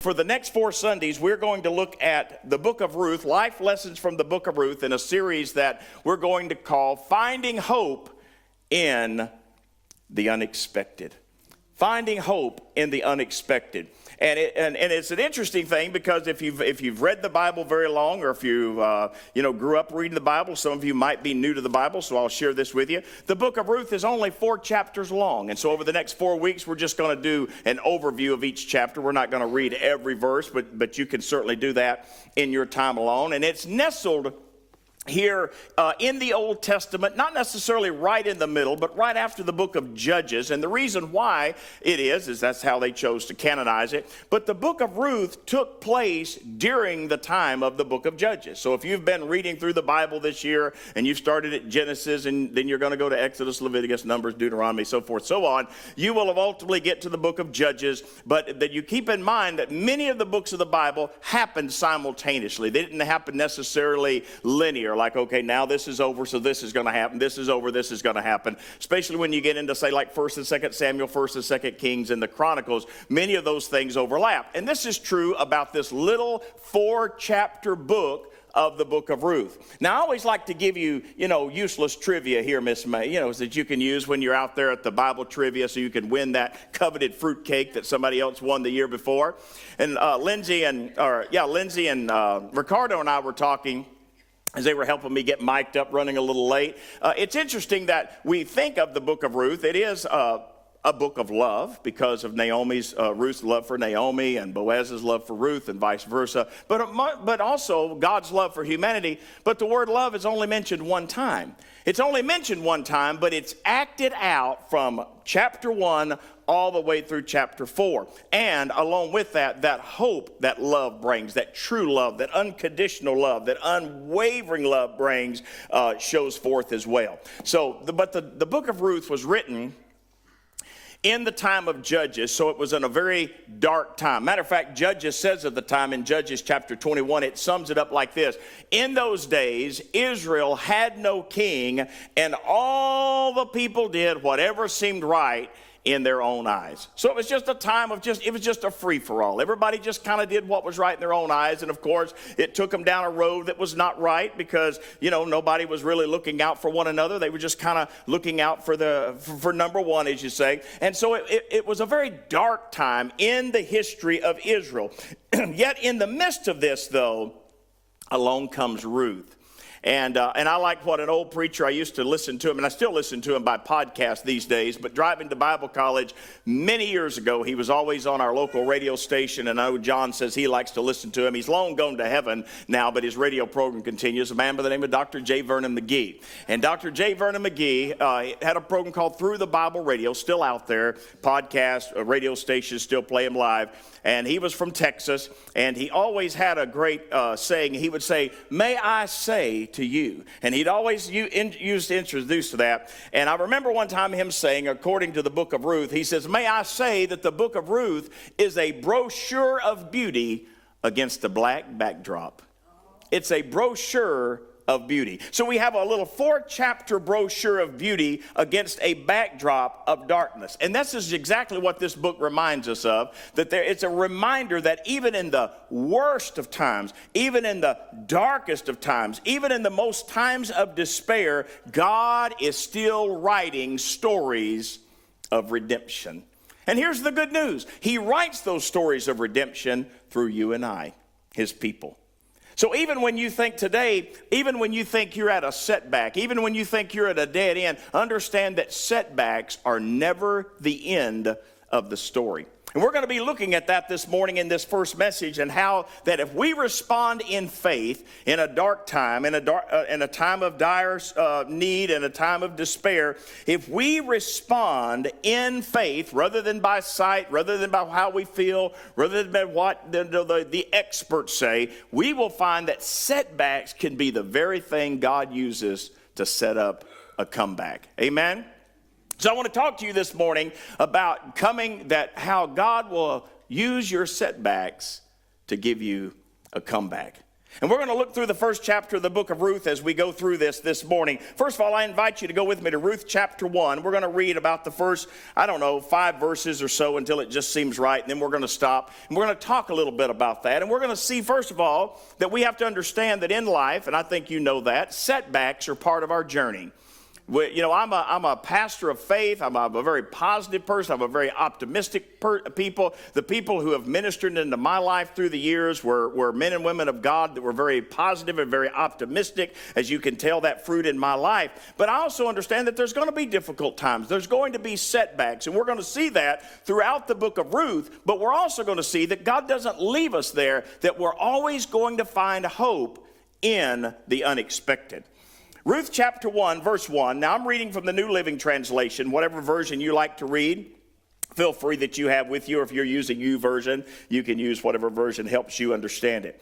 For the next 4 Sundays, we're going to look at the book of Ruth, life lessons from the book of Ruth, in a series that we're going to call Finding Hope in the Unexpected. Finding hope in the unexpected. And it's an interesting thing, because if you've read the Bible very long, or if you grew up reading the Bible, some of you might be new to the Bible, so I'll share this with you. The book of Ruth is only 4 chapters long, and so over the next 4 weeks, we're just going to do an overview of each chapter. We're not going to read every verse, but you can certainly do that in your time alone. And it's nestled here in the Old Testament, not necessarily right in the middle, but right after the book of Judges. And the reason why it is that's how they chose to canonize it. But the book of Ruth took place during the time of the book of Judges. So if you've been reading through the Bible this year, and you've started at Genesis, and then you're going to go to Exodus, Leviticus, Numbers, Deuteronomy, so forth, so on, you will ultimately get to the book of Judges. But that you keep in mind that many of the books of the Bible happened simultaneously. They didn't happen necessarily linear. Like, okay, now this is over, so this is going to happen. This is over, this is going to happen. Especially when you get into, say, like 1st and 2nd Samuel, 1st and 2nd Kings, and the Chronicles, many of those things overlap. And this is true about this little 4-chapter book of the book of Ruth. Now, I always like to give you, useless trivia here, Miss May, that you can use when you're out there at the Bible trivia, so you can win that coveted fruit cake that somebody else won the year before. And Lindsay and Ricardo and I were talking as they were helping me get mic'd up, running a little late. It's interesting that we think of the book of Ruth. It is a book of love, because of Ruth's love for Naomi, and Boaz's love for Ruth, and vice versa. But also God's love for humanity. But the word love is only mentioned one time. It's only mentioned one time, but it's acted out from chapter 1 all the way through chapter 4. And along with that, that hope that love brings, that true love, that unconditional love, that unwavering love brings, shows forth as well. So, but the book of Ruth was written in the time of Judges, so it was in a very dark time. Matter of fact, Judges says of the time in Judges chapter 21, it sums it up like this. In those days, Israel had no king, and all the people did whatever seemed right in their own eyes. So it was just a time of it was just a free-for-all. Everybody just kind of did what was right in their own eyes. And of course, it took them down a road that was not right, because, nobody was really looking out for one another. They were just kind of looking out for number one, as you say. And so it was a very dark time in the history of Israel. Yet in the midst of this, though, along comes Ruth. And I like what an old preacher, I used to listen to him, and I still listen to him by podcast these days, but driving to Bible college many years ago, he was always on our local radio station, and I know John says he likes to listen to him. He's long gone to heaven now, but his radio program continues. A man by the name of Dr. J. Vernon McGee. And Dr. J. Vernon McGee had a program called Through the Bible Radio, still out there, podcast, radio stations still play him live. And he was from Texas, and he always had a great saying. He would say, "May I say to you," and he'd always use to introduce to that. And I remember one time him saying, according to the book of Ruth, he says, "May I say that the book of Ruth is a brochure of beauty against a black backdrop." It's a brochure of beauty. So we have a little 4-chapter brochure of beauty against a backdrop of darkness. And this is exactly what this book reminds us of, that it's a reminder that even in the worst of times, even in the darkest of times, even in the most times of despair, God is still writing stories of redemption. And here's the good news. He writes those stories of redemption through you and I, his people. So even when you think today, even when you think you're at a setback, even when you think you're at a dead end, understand that setbacks are never the end of the story. And we're going to be looking at that this morning in this first message, and how that if we respond in faith in a dark time, in a time of dire need, and a time of despair, if we respond in faith rather than by sight, rather than by how we feel, rather than by what the experts say, we will find that setbacks can be the very thing God uses to set up a comeback. Amen? So I want to talk to you this morning about how God will use your setbacks to give you a comeback. And we're going to look through the first chapter of the book of Ruth as we go through this morning. First of all, I invite you to go with me to Ruth chapter 1. We're going to read about the first, 5 verses or so until it just seems right, and then we're going to stop. And we're going to talk a little bit about that. And we're going to see, first of all, that we have to understand that in life, and I think you know that, setbacks are part of our journey. I'm a pastor of faith. I'm a very positive person. I'm a very optimistic people. The people who have ministered into my life through the years were men and women of God that were very positive and very optimistic, as you can tell that fruit in my life. But I also understand that there's going to be difficult times. There's going to be setbacks, and we're going to see that throughout the book of Ruth. But we're also going to see that God doesn't leave us there, that we're always going to find hope in the unexpected. Ruth chapter 1, verse 1. Now I'm reading from the New Living Translation. Whatever version you like to read, feel free that you have with you. Or if you're using YouVersion, you can use whatever version helps you understand it.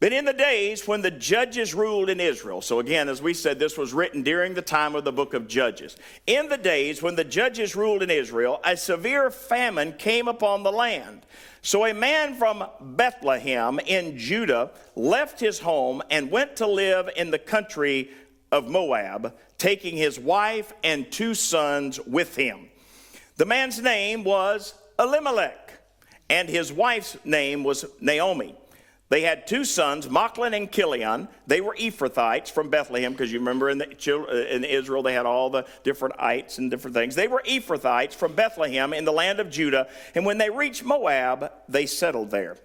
But in the days when the judges ruled in Israel, so again, as we said, this was written during the time of the book of Judges. In the days when the judges ruled in Israel, a severe famine came upon the land. So a man from Bethlehem in Judah left his home and went to live in the country of Moab, taking his wife and 2 sons with him. The man's name was Elimelech, and his wife's name was Naomi. They had 2 sons, Machlon and Chilion. They were Ephrathites from Bethlehem, because you remember in Israel they had all the different ites and different things. They were Ephrathites from Bethlehem in the land of Judah, and when they reached Moab, they settled there.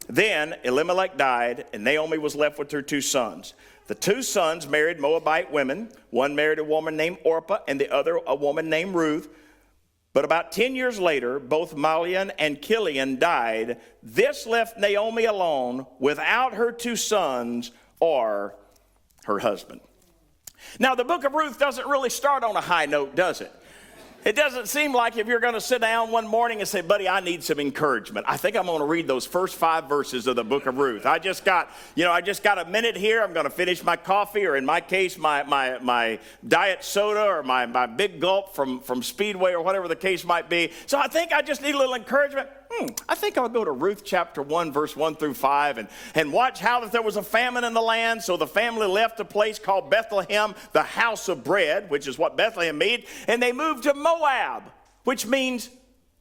Then Elimelech died, and Naomi was left with her 2 sons. The 2 sons married Moabite women. One married a woman named Orpah, and the other a woman named Ruth. But about 10 years later, both Machlon and Chilion died. This left Naomi alone without her 2 sons or her husband. Now, the book of Ruth doesn't really start on a high note, does it? It doesn't seem like if you're going to sit down one morning and say, buddy, I need some encouragement. I think I'm going to read those first 5 verses of the book of Ruth. I just got a minute here. I'm going to finish my coffee, or in my case, my diet soda, or my big gulp from Speedway, or whatever the case might be. So I think I just need a little encouragement. I think I'll go to Ruth chapter 1, verse 1 through 5, and watch how that there was a famine in the land. So the family left a place called Bethlehem, the house of bread, which is what Bethlehem means, and they moved to Moab, which means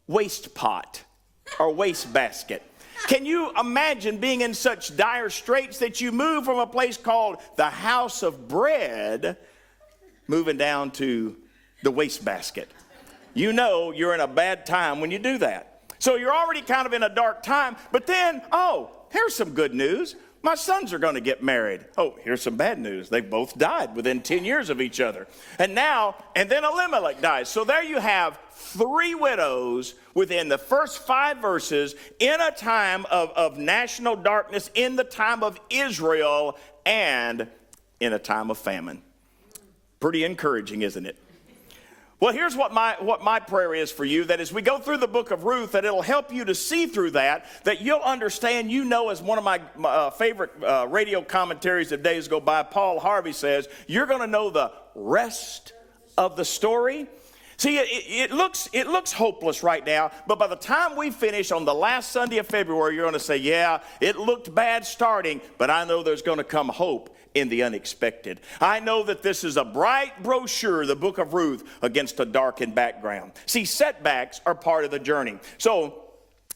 waste pot or waste basket. Can you imagine being in such dire straits that you move from a place called the house of bread, moving down to the waste basket? You know you're in a bad time when you do that. So you're already kind of in a dark time, but then, here's some good news. My sons are going to get married. Oh, here's some bad news. They both died within 10 years of each other. And then Elimelech dies. So there you have 3 widows within the first 5 verses in a time of national darkness, in the time of Israel, and in a time of famine. Pretty encouraging, isn't it? Well, here's what my prayer is for you, that as we go through the book of Ruth, that it'll help you to see through that you'll understand, as one of my favorite radio commentaries of days go by, Paul Harvey says, you're going to know the rest of the story. See, it looks hopeless right now, but by the time we finish on the last Sunday of February, you're going to say, yeah, it looked bad starting, but I know there's going to come hope in the unexpected. I know that this is a bright brochure, the book of Ruth, against a darkened background. See, setbacks are part of the journey. So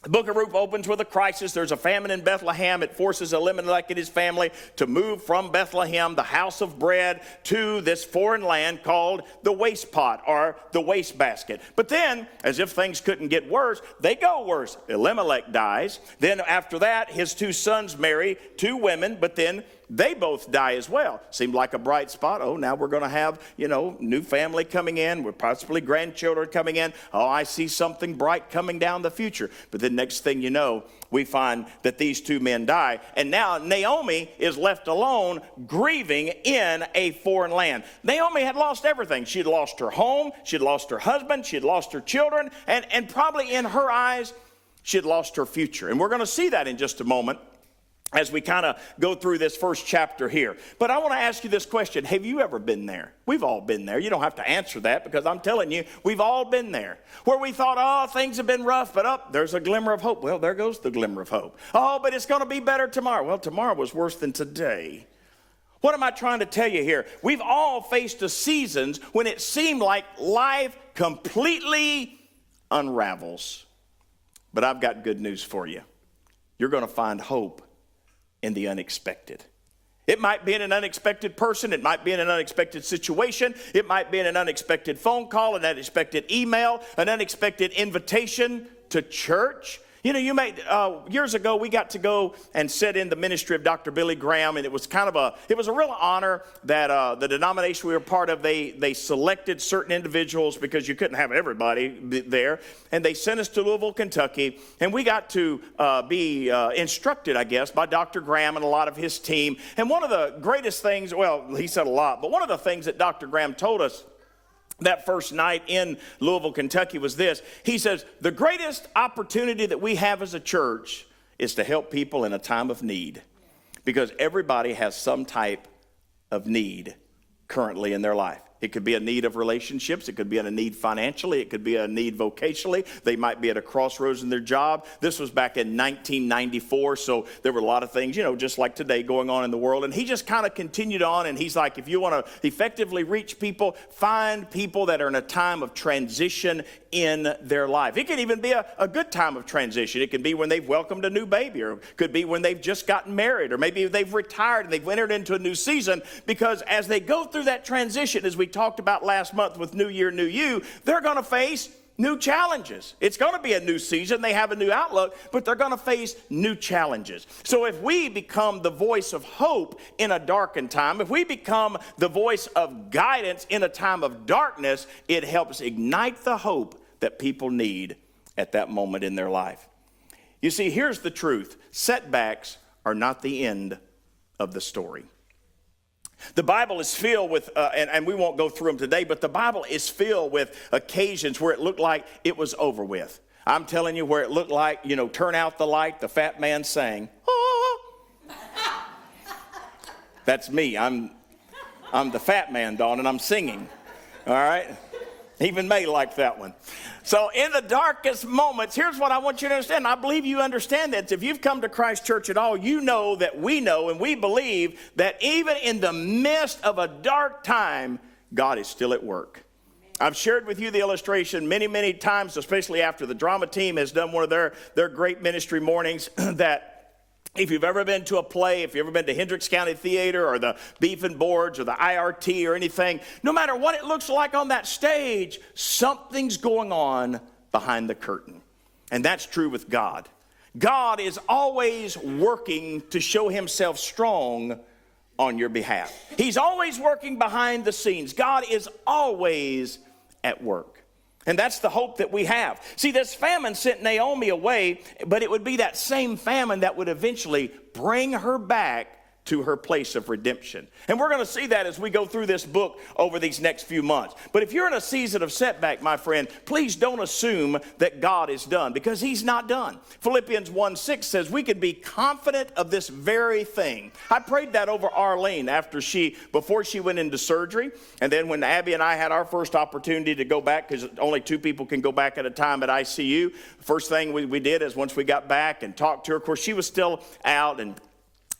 the book of Ruth opens with a crisis. There's a famine in Bethlehem. It forces Elimelech and his family to move from Bethlehem, the house of bread, to this foreign land called the waste pot or the waste basket. But then, as if things couldn't get worse, they go worse. Elimelech dies. Then after that, his 2 sons marry 2 women, but then they both die as well. Seemed like a bright spot. Oh, now we're going to have, new family coming in. We're possibly grandchildren coming in. Oh, I see something bright coming down the future. But then next thing you know, we find that these 2 men die. And now Naomi is left alone, grieving in a foreign land. Naomi had lost everything. She'd lost her home. She'd lost her husband. She'd lost her children. And probably in her eyes, she'd lost her future. And we're going to see that in just a moment. as we kind of go through this first chapter here. But I want to ask you this question. Have you ever been there? We've all been there. You don't have to answer that, because I'm telling you, we've all been there. Where we thought, oh, things have been rough, but there's a glimmer of hope. Well, there goes the glimmer of hope. Oh, but it's going to be better tomorrow. Well, tomorrow was worse than today. What am I trying to tell you here? We've all faced the seasons when it seemed like life completely unravels. But I've got good news for you. You're going to find hope in the unexpected. It might be in an unexpected person. It might be in an unexpected situation. It might be in an unexpected phone call, an unexpected email, an unexpected invitation to church. You know, years ago, we got to go and sit in the ministry of Dr. Billy Graham, and it was a real honor that the denomination we were part of, they selected certain individuals, because you couldn't have everybody there, and they sent us to Louisville, Kentucky, and we got to be instructed, I guess, by Dr. Graham and a lot of his team. And one of the greatest things, well, he said a lot, but one of the things that Dr. Graham told us that first night in Louisville, Kentucky was this. He says, the greatest opportunity that we have as a church is to help people in a time of need, because everybody has some type of need currently in their life. It could be a need of relationships. It could be a need financially. It could be a need vocationally. They might be at a crossroads in their job. This was back in 1994, so there were a lot of things, just like today, going on in the world. And he just kind of continued on, and he's like, if you want to effectively reach people, find people that are in a time of transition in their life. It can even be a good time of transition. It can be when they've welcomed a new baby, or it could be when they've just gotten married, or maybe they've retired and they've entered into a new season, because as they go through that transition, as we talked about last month with New Year, New You, they're going to face new challenges. It's going to be a new season. They have a new outlook, but they're going to face new challenges. So if we become the voice of hope in a darkened time, if we become the voice of guidance in a time of darkness, it helps ignite the hope that people need at that moment in their life. You see, here's the truth. Setbacks are not the end of the story. The Bible is filled with, and we won't go through them today, but the Bible is filled with occasions where it looked like it was over with. I'm telling you, where it looked like, turn out the light, the fat man sang. Ah. That's me. I'm the fat man, Dawn, and I'm singing. All right? Even May liked that one. So in the darkest moments, here's what I want you to understand. I believe you understand that. If you've come to Christ Church at all, you know that we know and we believe that even in the midst of a dark time, God is still at work. I've shared with you the illustration many, many times, especially after the drama team has done one of their great ministry mornings, that if you've ever been to a play, if you've ever been to Hendricks County Theater or the Beef and Boards or the IRT or anything, no matter what it looks like on that stage, something's going on behind the curtain. And that's true with God. God is always working to show himself strong on your behalf. He's always working behind the scenes. God is always at work. And that's the hope that we have. See, this famine sent Naomi away, but it would be that same famine that would eventually bring her back to her place of redemption. And we're going to see that as we go through this book over these next few months. But if you're in a season of setback, my friend, please don't assume that God is done, because he's not done. Philippians 1:6 says we can be confident of this very thing. I prayed that over Arlene before she went into surgery. And then when Abby and I had our first opportunity to go back, because only 2 people can go back at a time at ICU, first thing we did is once we got back and talked to her, of course she was still out,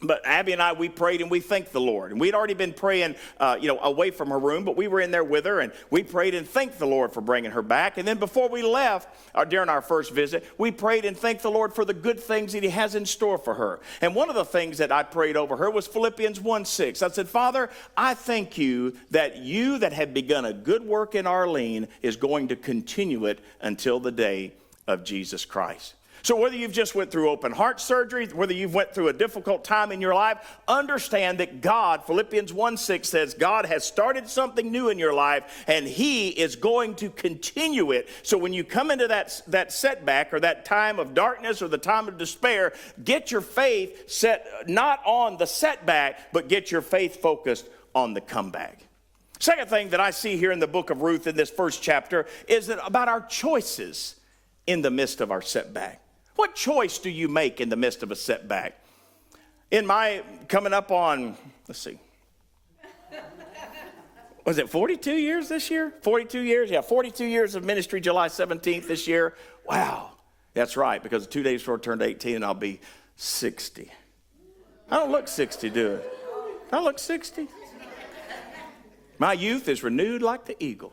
but Abby and I, we prayed and we thanked the Lord. And we'd already been praying, away from her room, but we were in there with her, and we prayed and thanked the Lord for bringing her back. And then before we left, during our first visit, we prayed and thanked the Lord for the good things that he has in store for her. And one of the things that I prayed over her was Philippians 1:6. I said, Father, I thank you that have begun a good work in Arlene is going to continue it until the day of Jesus Christ. So whether you've just went through open heart surgery, whether you've went through a difficult time in your life, understand that God, Philippians 1:6 says, God has started something new in your life, and he is going to continue it. So when you come into that setback or that time of darkness or the time of despair, get your faith set not on the setback, but get your faith focused on the comeback. Second thing that I see here in the book of Ruth in this first chapter is that about our choices in the midst of our setback. What choice do you make in the midst of a setback? In my coming up on, let's see, was it 42 years this year? 42 years? Yeah, 42 years of ministry, July 17th this year. Wow. That's right, because 2 days before I turned 18, I'll be 60. I don't look 60, do I? I look 60. My youth is renewed like the eagle.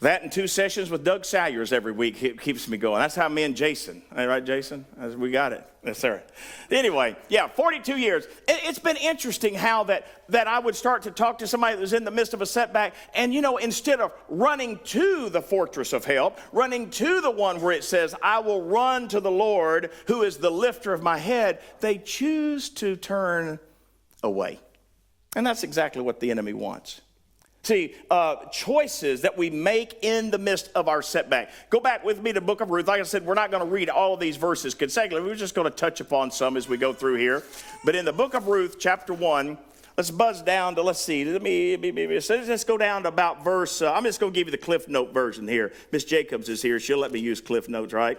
That and 2 sessions with Doug Salyers every week keeps me going. That's how me and Jason, right, Jason? We got it. Yes, sir. Anyway, yeah, 42 years. It's been interesting how that I would start to talk to somebody that was in the midst of a setback, and, instead of running to the fortress of help, running to the one where it says, I will run to the Lord, who is the lifter of my head, they choose to turn away. And that's exactly what the enemy wants. See, choices that we make in the midst of our setback. Go back with me to the book of Ruth. Like I said, we're not going to read all of these verses consecutively. We're just going to touch upon some as we go through here. But in the book of Ruth, chapter 1, let's buzz down to, let's go down to about verse, I'm just going to give you the Cliff Note version here. Miss Jacobs is here. She'll let me use Cliff Notes, right?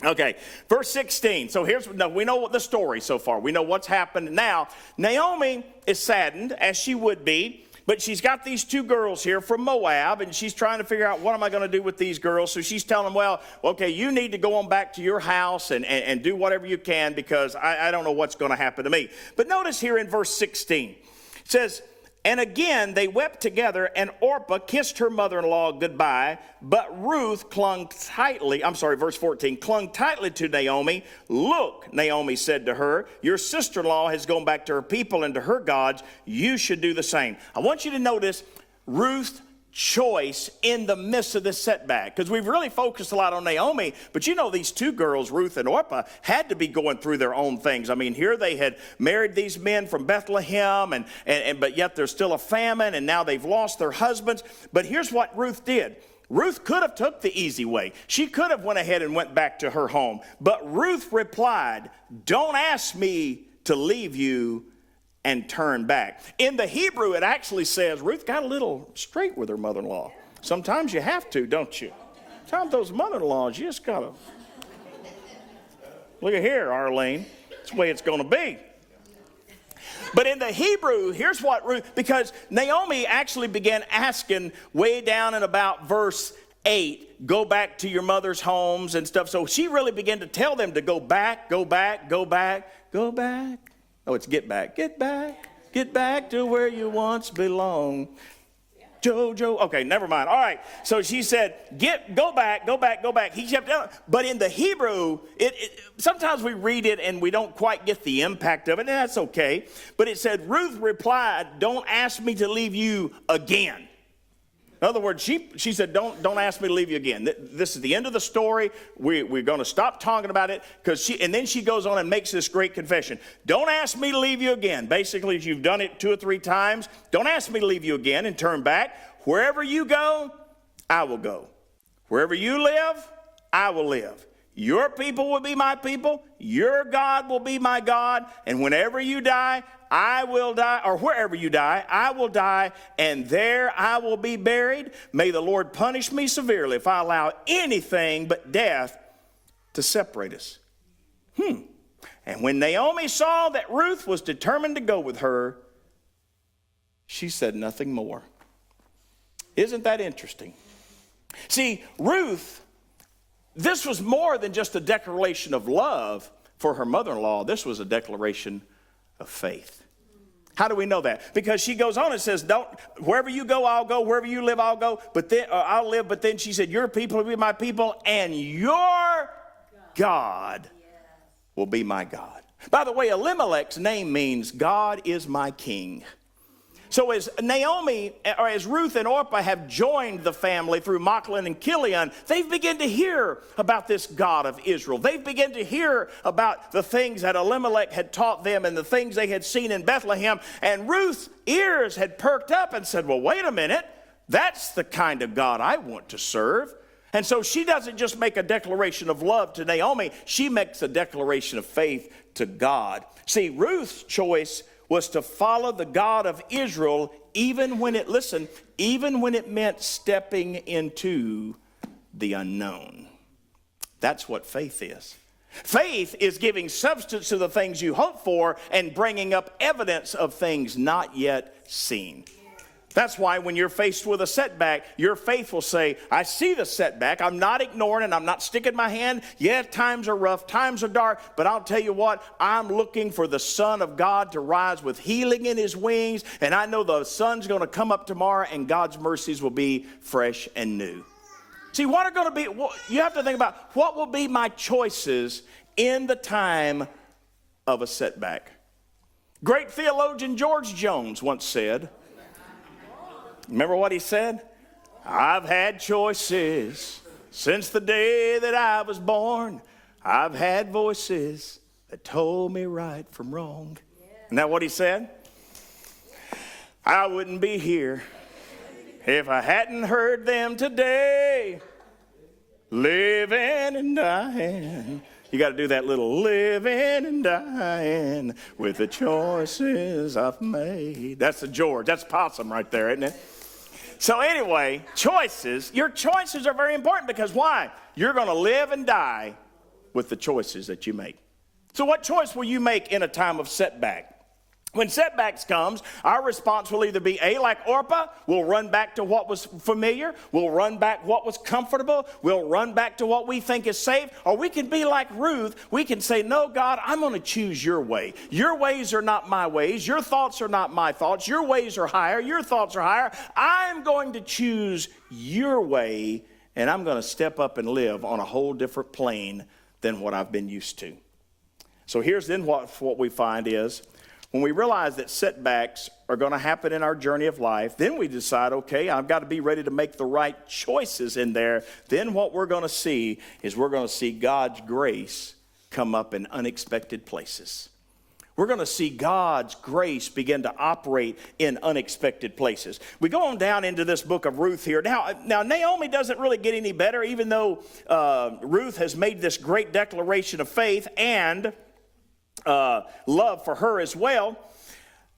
Okay, verse 16. So we know the story so far. We know what's happened. Now, Naomi is saddened, as she would be. But she's got these 2 girls here from Moab, and she's trying to figure out, what am I going to do with these girls? So she's telling them, well, okay, you need to go on back to your house and do whatever you can, because I don't know what's going to happen to me. But notice here in verse 16, it says, and again they wept together, and Orpah kissed her mother-in-law goodbye, but Ruth verse 14, clung tightly to Naomi. Look, Naomi said to her, your sister-in-law has gone back to her people and to her gods. You should do the same. I want you to notice Ruth's choice in the midst of this setback, because we've really focused a lot on Naomi, but these 2 girls, Ruth and Orpah, had to be going through their own things. I mean, here they had married these men from Bethlehem, but yet there's still a famine, and now they've lost their husbands. But here's what Ruth did. Ruth could have took the easy way. She could have went ahead and went back to her home. But Ruth replied, don't ask me to leave you and turn back. In the Hebrew, it actually says Ruth got a little straight with her mother-in-law. Sometimes you have to, don't you? Sometimes those mother-in-laws, you just gotta. Look at here, Arlene. That's the way it's going to be. But in the Hebrew, here's what Ruth, because Naomi actually began asking way down in about verse 8, go back to your mother's homes and stuff. So she really began to tell them to go back, go back, go back, go back. Oh, it's get back to where you once belonged. Jojo. Okay, never mind. All right. So she said, go back. He kept telling, but in the Hebrew, sometimes we read it and we don't quite get the impact of it, and that's okay. But it said, Ruth replied, don't ask me to leave you again. In other words, she said, don't ask me to leave you again. This is the end of the story. We're going to stop talking about it, and then she goes on and makes this great confession. Don't ask me to leave you again. Basically, if you've done it 2 or 3 times, don't ask me to leave you again and turn back. Wherever you go, I will go. Wherever you live, I will live. Your people will be my people. Your God will be my God. And whenever you die, I will die, or wherever you die, I will die, and there I will be buried. May the Lord punish me severely if I allow anything but death to separate us. And when Naomi saw that Ruth was determined to go with her, she said nothing more. Isn't that interesting? See, Ruth, this was more than just a declaration of love for her mother-in-law. This was a declaration of faith. How do we know that? Because she goes on and says, wherever you go, I'll go. Wherever you live, I'll go. I'll live. But then she said, your people will be my people, and your God will be my God. By the way, Elimelech's name means God is my king. So as Ruth and Orpah have joined the family through Machlon and Chilion, they've begun to hear about this God of Israel. They've begun to hear about the things that Elimelech had taught them and the things they had seen in Bethlehem. And Ruth's ears had perked up and said, well, wait a minute. That's the kind of God I want to serve. And so she doesn't just make a declaration of love to Naomi. She makes a declaration of faith to God. See, Ruth's choice was to follow the God of Israel even when it meant stepping into the unknown. That's what faith is. Faith is giving substance to the things you hope for and bringing up evidence of things not yet seen. That's why when you're faced with a setback, your faith will say, I see the setback. I'm not ignoring it. I'm not sticking my hand. Yeah, times are rough. Times are dark. But I'll tell you what, I'm looking for the Son of God to rise with healing in his wings. And I know the sun's going to come up tomorrow and God's mercies will be fresh and new. See, what are going to be, you have to think about what will be my choices in the time of a setback. Great theologian George Jones once said, remember what he said? I've had choices since the day that I was born. I've had voices that told me right from wrong. Isn't that what he said? I wouldn't be here if I hadn't heard them today. Living and dying. You got to do that little living and dying with the choices I've made. That's the George. That's Possum right there, isn't it? So anyway, choices. Your choices are very important because why? You're going to live and die with the choices that you make. So what choice will you make in a time of setback? When setbacks comes, our response will either be A, like Orpah, we'll run back to what was familiar, we'll run back what was comfortable, we'll run back to what we think is safe, or we can be like Ruth, we can say, no, God, I'm going to choose your way. Your ways are not my ways, your thoughts are not my thoughts, your ways are higher, your thoughts are higher. I'm going to choose your way, and I'm going to step up and live on a whole different plane than what I've been used to. So here's then what we find is, when we realize that setbacks are going to happen in our journey of life, then we decide, okay, I've got to be ready to make the right choices in there. Then what we're going to see is we're going to see God's grace come up in unexpected places. We're going to see God's grace begin to operate in unexpected places. We go on down into this book of Ruth here. Now Naomi doesn't really get any better, even though Ruth has made this great declaration of faith and love for her as well.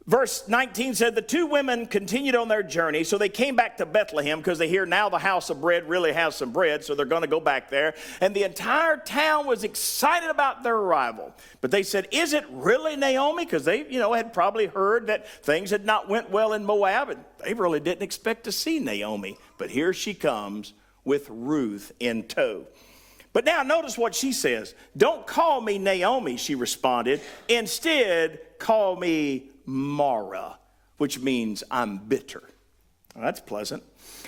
Verse 19 said, the two women continued on their journey, so they came back to Bethlehem because they hear now the house of bread really has some bread, so they're going to go back there. And the entire town was excited about their arrival. But they said, is it really Naomi? Because they, had probably heard that things had not went well in Moab, and they really didn't expect to see Naomi. But here she comes with Ruth in tow. But now notice what she says. Don't call me Naomi, she responded. Instead, call me Mara, which means I'm bitter. Well, that's pleasant.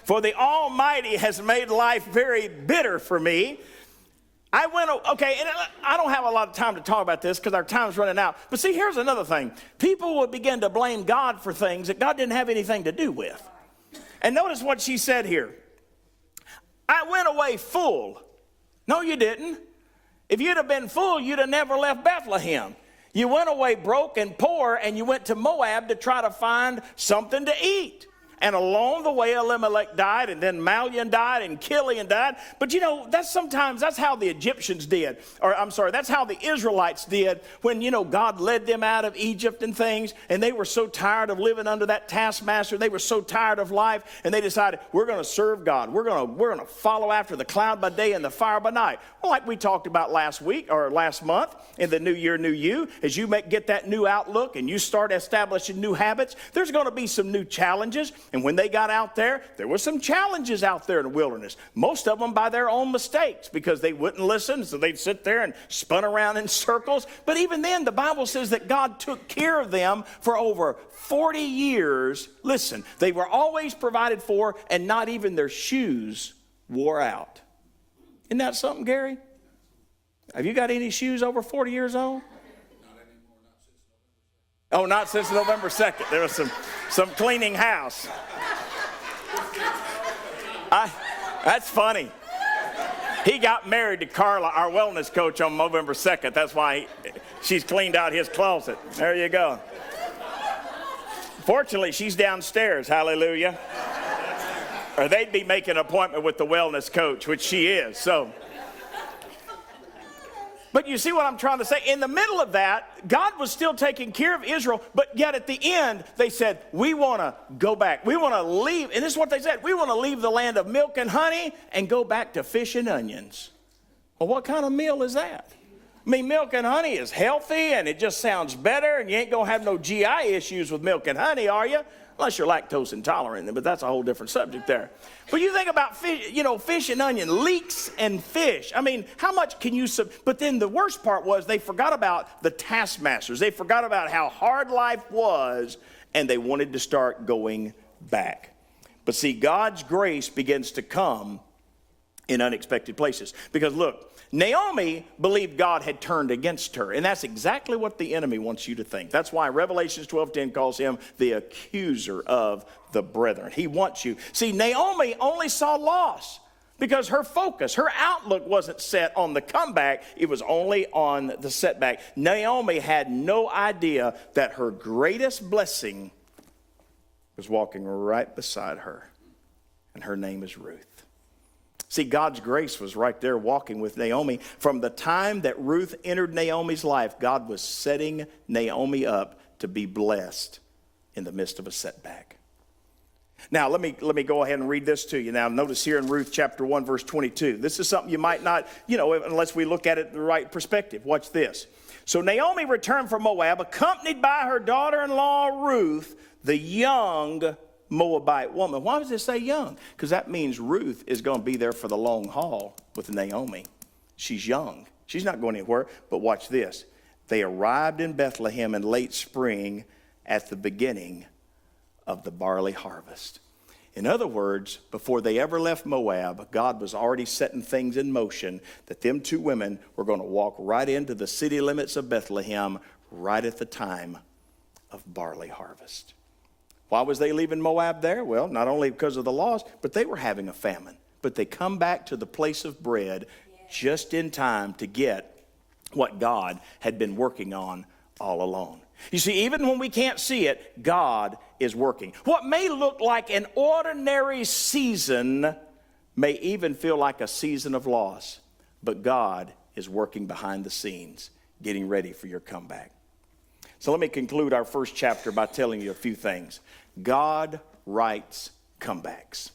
For the Almighty has made life very bitter for me. And I don't have a lot of time to talk about this because our time's running out. But see, here's another thing. People will begin to blame God for things that God didn't have anything to do with. And notice what she said here. I went away full. No, you didn't. If you'd have been full, you'd have never left Bethlehem. You went away broke and poor, and you went to Moab to try to find something to eat. And along the way, Elimelech died, and then Malian died, and Chilion died. But that's how the Egyptians did. That's how the Israelites did when, God led them out of Egypt and things, and they were so tired of living under that taskmaster. They were so tired of life, and they decided, we're going to serve God. We're going to follow after the cloud by day and the fire by night. Well, like we talked about last month in the New Year, New You, as you get that new outlook and you start establishing new habits, there's going to be some new challenges. And when they got out there were some challenges out there in the wilderness. Most of them by their own mistakes because they wouldn't listen, so they'd sit there and spun around in circles. But even then, the Bible says that God took care of them for over 40 years. Listen, they were always provided for, and not even their shoes wore out. Isn't that something, Gary? Have you got any shoes over 40 years old? Oh, not since November 2nd. There was some cleaning house. That's funny. He got married to Carla, our wellness coach, on November 2nd. That's why she's cleaned out his closet. There you go. Fortunately, she's downstairs. Hallelujah. Or they'd be making an appointment with the wellness coach, which she is. So. But you see what I'm trying to say? In the middle of that, God was still taking care of Israel, but yet at the end, they said, we want to go back. We want to leave. And this is what they said. We want to leave the land of milk and honey and go back to fish and onions. Well, what kind of meal is that? I mean, milk and honey is healthy and it just sounds better, and you ain't going to have no GI issues with milk and honey, are you? Unless you're lactose intolerant, but that's a whole different subject there. But you think about fish, fish and onion, leeks and fish. I mean, how much can you, but then the worst part was they forgot about the taskmasters. They forgot about how hard life was, and they wanted to start going back. But see, God's grace begins to come in unexpected places. Because look, Naomi believed God had turned against her, and that's exactly what the enemy wants you to think. That's why Revelation 12:10 calls him the accuser of the brethren. He wants you. See, Naomi only saw loss because her focus, her outlook wasn't set on the comeback. It was only on the setback. Naomi had no idea that her greatest blessing was walking right beside her, and her name is Ruth. See, God's grace was right there walking with Naomi. From the time that Ruth entered Naomi's life, God was setting Naomi up to be blessed in the midst of a setback. Now, let me go ahead and read this to you. Now, notice here in Ruth chapter 1, verse 22. This is something you might not, unless we look at it in the right perspective. Watch this. So Naomi returned from Moab, accompanied by her daughter-in-law Ruth, the young Moabite woman. Why does it say young? Because that means Ruth is going to be there for the long haul with Naomi. She's young. She's not going anywhere. But watch this. They arrived in Bethlehem in late spring at the beginning of the barley harvest. In other words, before they ever left Moab, God was already setting things in motion that them two women were going to walk right into the city limits of Bethlehem right at the time of barley harvest. Why was they leaving Moab there? Well, not only because of the loss, but they were having a famine. But they come back to the place of bread just in time to get what God had been working on all along. You see, even when we can't see it, God is working. What may look like an ordinary season may even feel like a season of loss, but God is working behind the scenes, getting ready for your comeback. So let me conclude our first chapter by telling you a few things. God writes comebacks.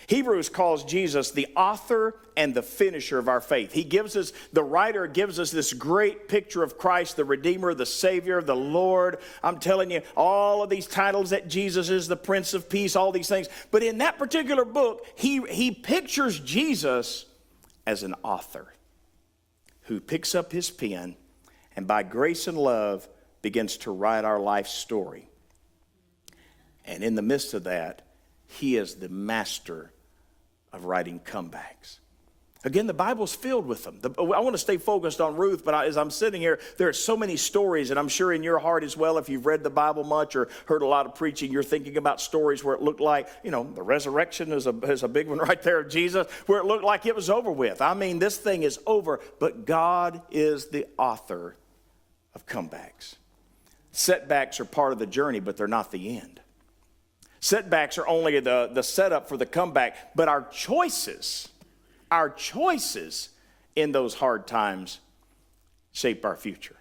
Hebrews calls Jesus the author and the finisher of our faith. The writer gives us this great picture of Christ, the Redeemer, the Savior, the Lord. I'm telling you, all of these titles that Jesus is the Prince of Peace, all these things. But in that particular book, he pictures Jesus as an author who picks up his pen and by grace and love begins to write our life story. And in the midst of that, he is the master of writing comebacks. Again, the Bible's filled with them. I want to stay focused on Ruth, but as I'm sitting here, there are so many stories, and I'm sure in your heart as well, if you've read the Bible much or heard a lot of preaching, you're thinking about stories where it looked like, the resurrection is a big one right there of Jesus, where it looked like it was over with. I mean, this thing is over, but God is the author of comebacks. Setbacks are part of the journey, but they're not the end. Setbacks are only the setup for the comeback, but our choices in those hard times shape our future.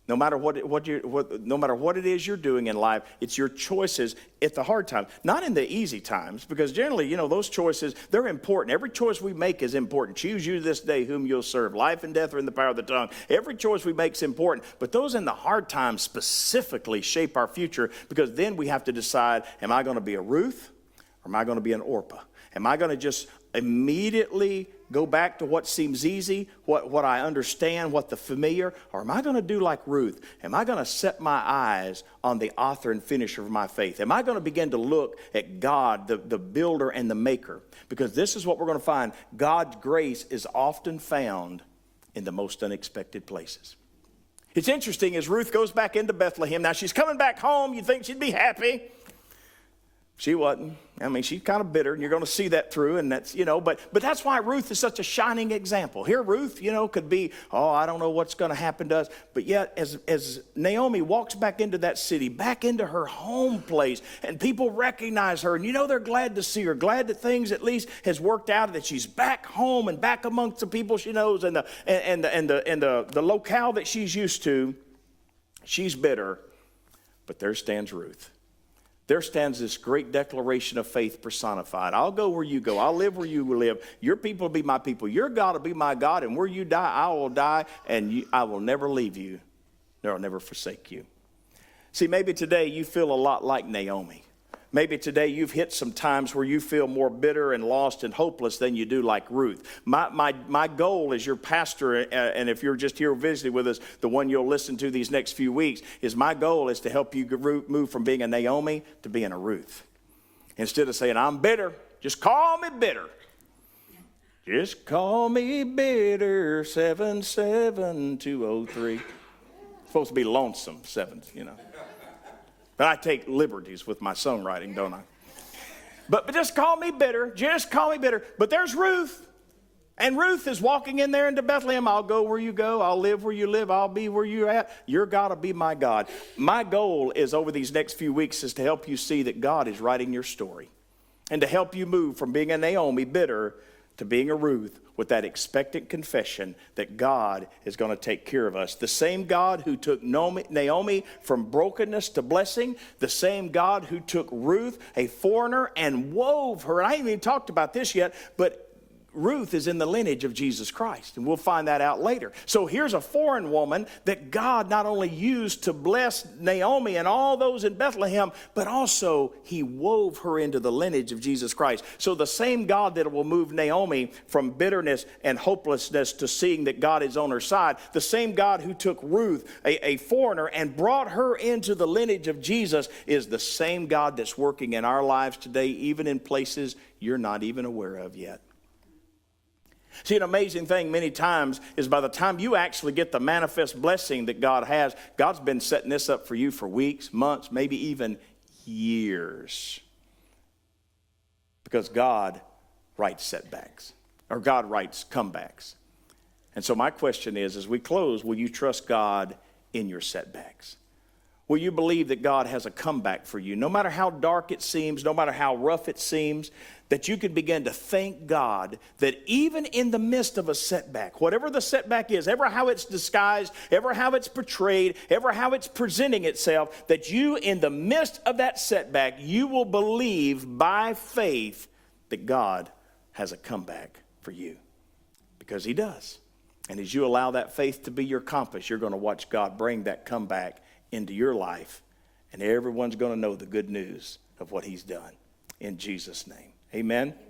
No matter what it is you're doing in life, it's your choices at the hard time, not in the easy times, because generally, those choices, they're important. Every choice we make is important. Choose you this day whom you'll serve. Life and death are in the power of the tongue. Every choice we make is important, but those in the hard times specifically shape our future, because then we have to decide, am I going to be a Ruth or am I going to be an Orpah? Am I going to just immediately go back to what seems easy, what I understand, what the familiar, or am I going to do like Ruth? Am I going to set my eyes on the author and finisher of my faith? Am I going to begin to look at God, the builder and the maker? Because this is what we're going to find. God's grace is often found in the most unexpected places. It's interesting, as Ruth goes back into Bethlehem, now she's coming back home, you'd think she'd be happy. She wasn't. I mean, she's kind of bitter, and you're going to see that through, and that's, but that's why Ruth is such a shining example. Here, Ruth, could be, I don't know what's going to happen to us. But yet, as Naomi walks back into that city, back into her home place, and people recognize her, and they're glad to see her, glad that things at least has worked out, that she's back home and back amongst the people she knows and the locale that she's used to. She's bitter, but there stands Ruth. there stands this great declaration of faith personified. I'll go where you go. I'll live where you live. Your people will be my people. Your God will be my God. And where you die, I will die. And I will never leave you. Nor I'll never forsake you. See, maybe today you feel a lot like Naomi. Maybe today you've hit some times where you feel more bitter and lost and hopeless than you do like Ruth. My goal as your pastor, and if you're just here visiting with us, the one you'll listen to these next few weeks, is my goal is to help you move from being a Naomi to being a Ruth. Instead of saying, I'm bitter, just call me bitter. Just call me bitter, 77203. Supposed to be lonesome, 7, But I take liberties with my songwriting, don't I? But just call me bitter. Just call me bitter. But there's Ruth. And Ruth is walking in there into Bethlehem. I'll go where you go. I'll live where you live. I'll be where you're at. Your God will be my God. My goal is over these next few weeks is to help you see that God is writing your story. And to help you move from being a Naomi, bitter, to being a Ruth with that expectant confession that God is going to take care of us. The same God who took Naomi from brokenness to blessing, the same God who took Ruth, a foreigner, and wove her. And I haven't even talked about this yet, but Ruth is in the lineage of Jesus Christ, and we'll find that out later. So here's a foreign woman that God not only used to bless Naomi and all those in Bethlehem, but also he wove her into the lineage of Jesus Christ. So the same God that will move Naomi from bitterness and hopelessness to seeing that God is on her side, the same God who took Ruth, a foreigner, and brought her into the lineage of Jesus is the same God that's working in our lives today, even in places you're not even aware of yet. See, an amazing thing many times is by the time you actually get the manifest blessing that God has, God's been setting this up for you for weeks, months, maybe even years. Because God writes setbacks, or God writes comebacks. And so my question is, as we close, will you trust God in your setbacks? Will you believe that God has a comeback for you? No matter how dark it seems, no matter how rough it seems, that you can begin to thank God that even in the midst of a setback, whatever the setback is, ever how it's disguised, ever how it's portrayed, ever how it's presenting itself, that you in the midst of that setback, you will believe by faith that God has a comeback for you. Because he does. And as you allow that faith to be your compass, you're going to watch God bring that comeback into your life, and everyone's going to know the good news of what he's done. In Jesus' name, amen.